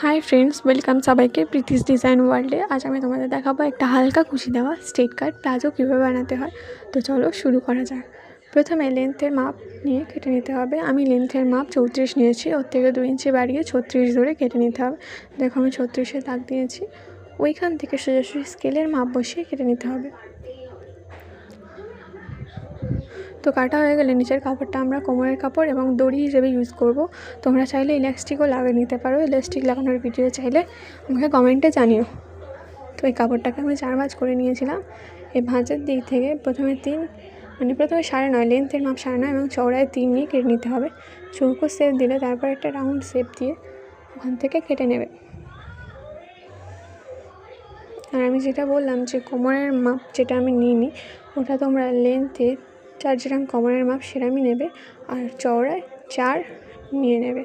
Hi friends, welcome সবাইকে Preeti's design ওয়ার্ল্ডে। আজ আমি তোমাদের দেখাবো একটা হালকা কুচি দেওয়া স্ট্রেট কাট প্লাজো কীভাবে বানাতে হয়। তো চলো শুরু করা যাক। প্রথমে লেন্থের মাপ নিয়ে কেটে নিতে হবে। আমি লেন্থের মাপ 34 নিয়েছি, ওর থেকে 2 ইঞ্চি বাড়িয়ে 36 ধরে কেটে নিতে হবে। দেখো আমি 36-এ দাগ দিয়েছি। ওইখান থেকে সোজাসুজি স্কেলের মাপ বসিয়ে কেটে নিতে হবে। তো কাটা হয়ে গেলে নিচের কাপড়টা আমরা কোমরের কাপড় এবং দড়ি হিসেবে ইউজ করব। তোমরা চাইলে ইলাস্টিকও লাগিয়ে নিতে পারো। ইলাস্টিক লাগানোর ভিডিও চাইলে আমাকে কমেন্টে জানিও। তো এই কাপড়টাকে আমি 4 ভাঁজ করে নিয়েছিলাম। এই ভাঁজের দিক থেকে প্রথমে 9.5 লেন্থের মাপ 9.5 এবং চওড়ায় 3 নিয়ে কেটে নিতে হবে। চৌকো শেপ দিলে তারপর একটা রাউন্ড শেপ দিয়ে ওখান থেকে কেটে নেবে। আর আমি যেটা বললাম যে কোমরের মাপ যেটা আমি নিইনি, ওটা তোমরা লেন্থে 4 যেরকম কোমরের মাপ সেরকমই নেবে, আর চওড়ায় 4 নিয়ে নেবে।